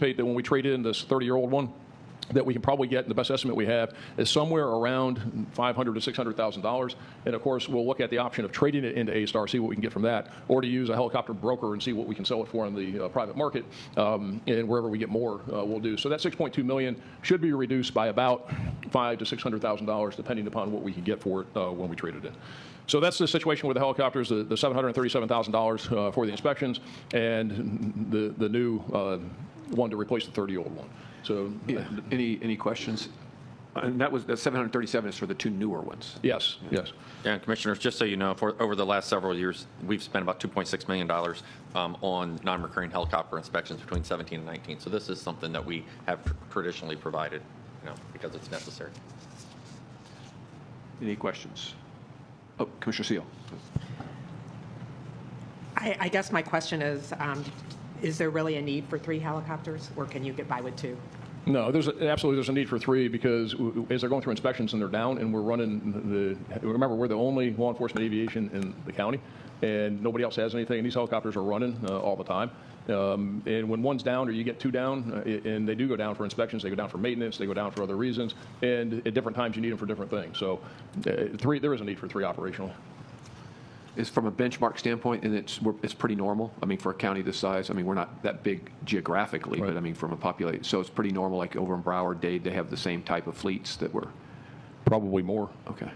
that when we trade in this 30-year-old one, that we can probably get, the best estimate we have, is somewhere around $500,000 to $600,000. And of course, we'll look at the option of trading it into A-Star, see what we can get from that, or to use a helicopter broker and see what we can sell it for in the private market. And wherever we get more, we'll do. So that $6.2 million should be reduced by about $500,000 to $600,000, depending upon what we can get for it when we trade it in. So that's the situation with the helicopters, the $737,000 for the inspections, and the new one to replace the 30-year-old one. So, yeah. Any questions? And that 737 is for the two newer ones. Yes, yes. Yeah, and Commissioners, just so you know, over the last several years, we've spent about $2.6 million on non-recurring helicopter inspections between 17 and 19. So this is something that we have traditionally provided, because it's necessary. Any questions? Oh, Commissioner Seal. I guess my is there really a need for 3 helicopters, or can you get by with 2? No, there's a need for 3, because as they're going through inspections and they're down, and we're running remember, we're the only law enforcement aviation in the county, and nobody else has anything, and these helicopters are running all the time. And when one's down or you get 2 down, and they do go down for inspections, they go down for maintenance, they go down for other reasons, and at different times you need them for different things. So there is a need for 3 operational. Is from a benchmark standpoint, and it's pretty normal. I mean, for a county this size, I mean, we're not that big geographically, right. But I mean, from a population, so it's pretty normal. Like over in Broward, Dade, they have the same type of fleets that were probably more. Okay,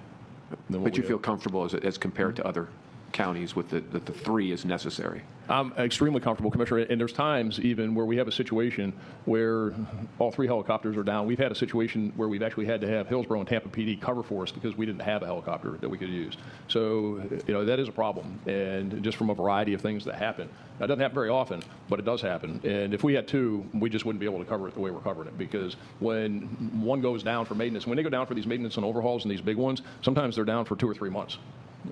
but you feel comfortable as compared to other counties with the 3 is necessary? I'm extremely comfortable, Commissioner, and there's times even where we have a situation where all 3 helicopters are down. We've had a situation where we've actually had to have Hillsborough and Tampa PD cover for us because we didn't have a helicopter that we could use. So, that is a problem, and just from a variety of things that happen. That doesn't happen very often, but it does happen. And if we had 2, we just wouldn't be able to cover it the way we're covering it, because when one goes down for maintenance, when they go down for these maintenance and overhauls and these big ones, sometimes they're down for 2 or 3 months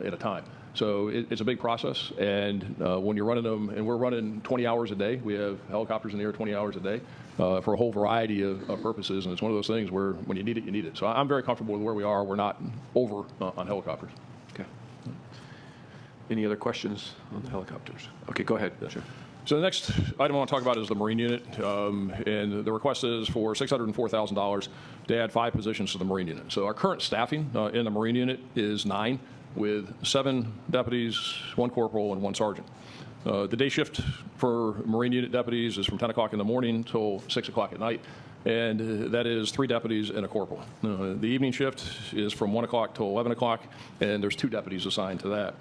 at a time. So it's a big process, and when you're running them, and we're running 20 hours a day, we have helicopters in the air 20 hours a day for a whole variety of purposes, and it's one of those things where when you need it, you need it. So I'm very comfortable with where we are. We're not over on helicopters. Okay. Any other questions on the helicopters? Okay, go ahead. Sure. So the next item I want to talk about is the Marine unit, and the request is for $604,000 to add 5 positions to the Marine unit. So our current staffing in the Marine unit is 9, with 7 deputies, 1 corporal, and 1 sergeant. The day shift for Marine unit deputies is from 10 o'clock in the morning till 6 o'clock at night, and that is 3 deputies and a corporal. The evening shift is from 1 o'clock till 11 o'clock, and there's 2 deputies assigned to that.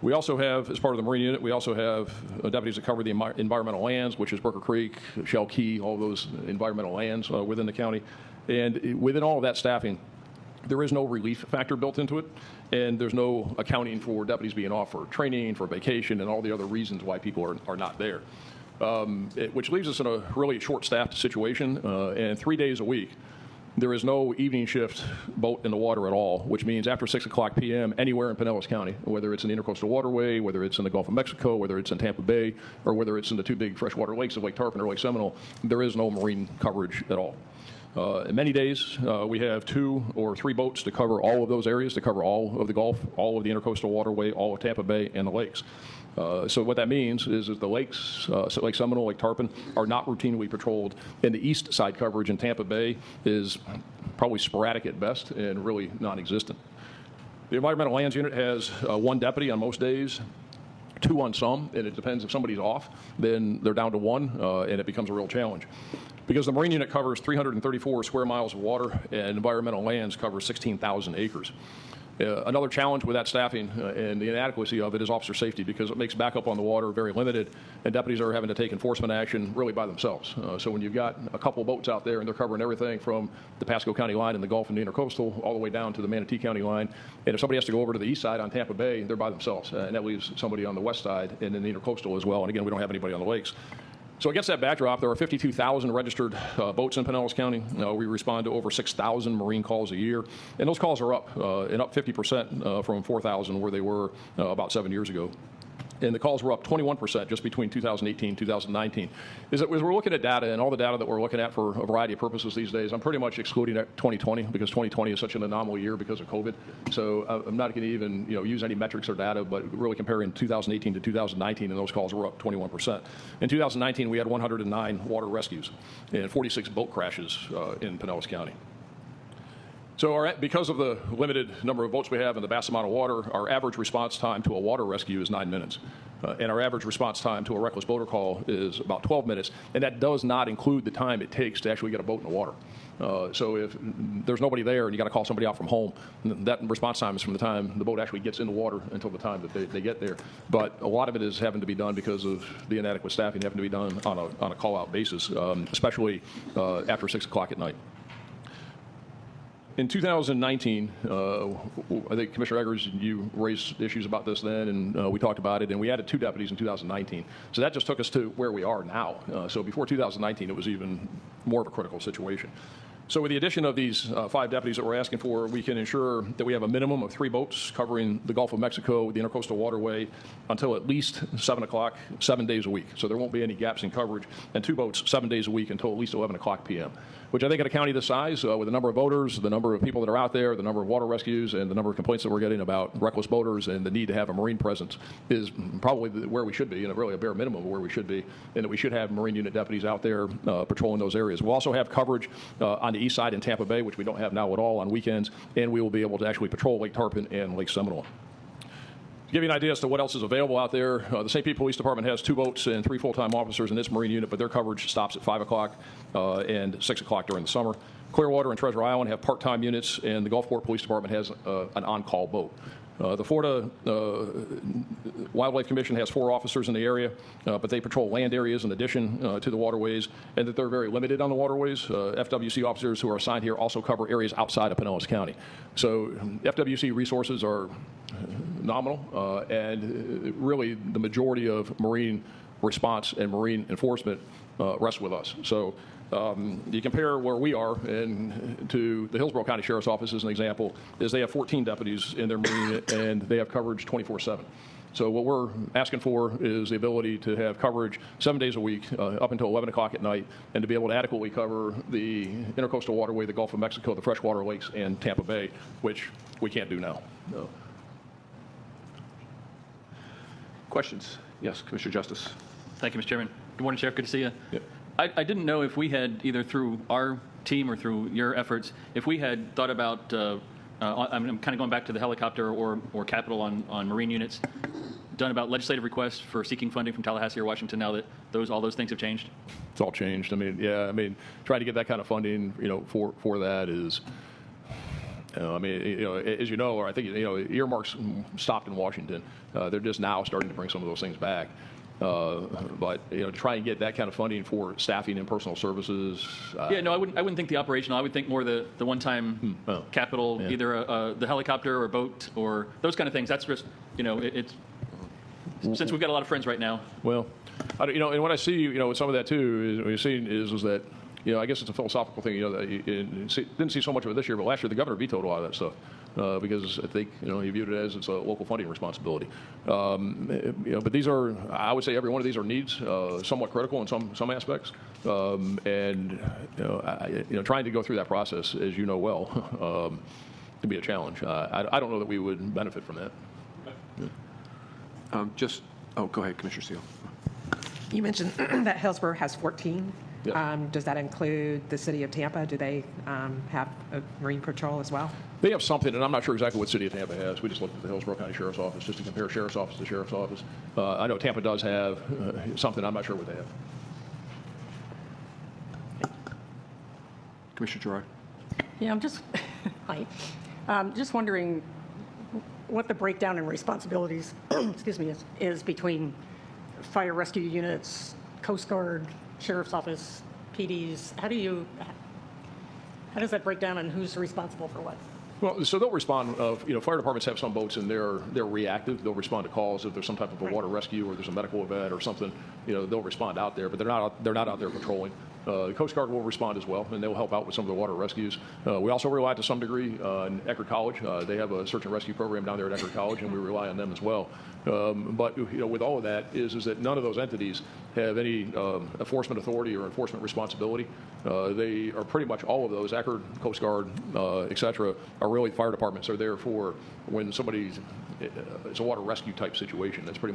We also have, as part of the Marine unit, we also have deputies that cover the environmental lands, which is Brooker Creek, Shell Key, all those environmental lands within the county. And within all of that staffing, there is no relief factor built into it, and there's no accounting for deputies being off for training, for vacation, and all the other reasons why people are not there, which leaves us in a really short-staffed situation, and 3 days a week. There is no evening shift boat in the water at all, which means after 6 o'clock p.m. anywhere in Pinellas County, whether it's in the Intercoastal Waterway, whether it's in the Gulf of Mexico, whether it's in Tampa Bay, or whether it's in the 2 big freshwater lakes of Lake Tarpon or Lake Seminole, there is no marine coverage at all. Many days, we have 2 or 3 boats to cover all of those areas, to cover all of the Gulf, all of the Intercoastal Waterway, all of Tampa Bay, and the lakes. So what that means is that the lakes, Lake Seminole, Lake Tarpon, are not routinely patrolled, and the east side coverage in Tampa Bay is probably sporadic at best and really non-existent. The Environmental Lands Unit has 1 deputy on most days, 2 on some, and it depends if somebody's off, then they're down to 1, and it becomes a real challenge. Because the Marine unit covers 334 square miles of water, and environmental lands cover 16,000 acres. Another challenge with that staffing and the inadequacy of it is officer safety, because it makes backup on the water very limited, and deputies are having to take enforcement action really by themselves. So when you've got a couple of boats out there and they're covering everything from the Pasco County line and the Gulf and the Intercoastal all the way down to the Manatee County line, and if somebody has to go over to the east side on Tampa Bay, they're by themselves, and that leaves somebody on the west side and then the Intercoastal as well. And again, we don't have anybody on the lakes. So against that backdrop, there are 52,000 registered boats in Pinellas County. We respond to over 6,000 marine calls a year, and those calls are up, and up 50% from 4,000 where they were about 7 years ago. and the calls were up 21% just between 2018 and 2019, is that as we're looking at data and all the data that we're looking at for a variety of purposes these days, I'm pretty much excluding 2020 because 2020 is such an anomalous year because of COVID. So I'm not going to even use any metrics or data, but really comparing 2018 to 2019, and those calls were up 21%. In 2019, we had 109 water rescues and 46 boat crashes in Pinellas County. So because of the limited number of boats we have and the vast amount of water, our average response time to a water rescue is 9 minutes. And our average response time to a reckless boater call is about 12 minutes. And that does not include the time it takes to actually get a boat in the water. So if there's nobody there and you got to call somebody out from home, that response time is from the time the boat actually gets in the water until the time that they get there. But a lot of it is having to be done because of the inadequate staffing, having to be done on a call-out basis, especially after 6 o'clock at night. In 2019, I think Commissioner Eggers, you raised issues about this then, and we talked about it, and we added 2 deputies in 2019. So that just took us to where we are now. So before 2019, it was even more of a critical situation. So with the addition of these 5 deputies that we're asking for, we can ensure that we have a minimum of 3 boats covering the Gulf of Mexico, the Intercoastal Waterway, until at least 7 o'clock, 7 days a week. So there won't be any gaps in coverage, and 2 boats 7 days a week until at least 11 o'clock p.m., which I think in a county this size, with the number of voters, the number of people that are out there, the number of water rescues, and the number of complaints that we're getting about reckless boaters and the need to have a Marine presence is probably where we should be, and really a bare minimum of where we should be, and that we should have Marine unit deputies out there patrolling those areas. We'll also have coverage on the east side in Tampa Bay, which we don't have now at all on weekends, and we will be able to actually patrol Lake Tarpon and Lake Seminole. To give you an idea as to what else is available out there, the St. Pete Police Department has 2 boats and 3 full-time officers in its Marine unit, but their coverage stops at 5 o'clock and 6 o'clock during the summer. Clearwater and Treasure Island have part-time units, and the Gulfport Police Department has an on-call boat. The Florida Wildlife Commission has 4 officers in the area, but they patrol land areas in addition to the waterways, and that they're very limited on the waterways. FWC officers who are assigned here also cover areas outside of Pinellas County. So FWC resources are nominal, and really the majority of Marine response and Marine enforcement rests with us. So you compare where we are and to the Hillsborough County Sheriff's Office as an example, is they have 14 deputies in their Marine unit, and they have coverage 24/7. So what we're asking for is the ability to have coverage 7 days a week up until 11 o'clock at night, and to be able to adequately cover the Intercoastal Waterway, the Gulf of Mexico, the freshwater lakes, and Tampa Bay, which we can't do now. No. Questions? Yes, Commissioner Justice. Thank you, Mr. Chairman. Good morning, Sheriff. Good to see you. Yep. I didn't know if we had, either through our team or through your efforts, if we had thought about, I'm kind of going back to the helicopter or capital on Marine units, done about legislative requests for seeking funding from Tallahassee or Washington now that all those things have changed? It's all changed. I mean, trying to get that kind of funding, for that is, as you know, or I think, earmarks stopped in Washington. They're just now starting to bring some of those things back. But to try and get that kind of funding for staffing and personal services. Yeah, no, I wouldn't think the operational. I would think more the one-time capital, yeah. Either the helicopter or boat or those kind of things. That's just, it's since we've got a lot of friends right now. Well, and what I see, with some of that too, is what you're seeing is that, I guess it's a philosophical thing. Didn't see so much of it this year, but last year the governor vetoed a lot of that stuff because I think he viewed it as it's a local funding responsibility. But these are, I would say, every one of these are needs, somewhat critical in some aspects, and trying to go through that process, as you know well, can be a challenge. I don't know that we would benefit from that. Go ahead, Commissioner Seal. You mentioned that Hillsborough has 14. Yeah. Does that include the city of Tampa? Do they have a Marine patrol as well? They have something, and I'm not sure exactly what city of Tampa has. We just looked at the Hillsborough County Sheriff's Office just to compare Sheriff's Office to Sheriff's Office. I know Tampa does have something. I'm not sure what they have. Commissioner Gerard. Yeah, I'm just, hi. Just wondering what the breakdown in responsibilities, excuse me, is between fire rescue units, Coast Guard, Sheriff's Office, PDs. How does that break down, and who's responsible for what? Well, so they'll respond. Fire departments have some boats, and they're reactive. They'll respond to calls if there's some type of a water rescue or there's a medical event or something. They'll respond out there, but they're not out there patrolling. The Coast Guard will respond as well, and they'll help out with some of the water rescues. We also rely to some degree on Eckerd College. They have a search and rescue program down there at Eckerd College, and we rely on them as well. But with all of that is that none of those entities have any enforcement authority or enforcement responsibility. They are pretty much all of those, Eckerd, Coast Guard, et cetera, are really fire departments. Are there for when somebody's, it's a water rescue type situation. That's pretty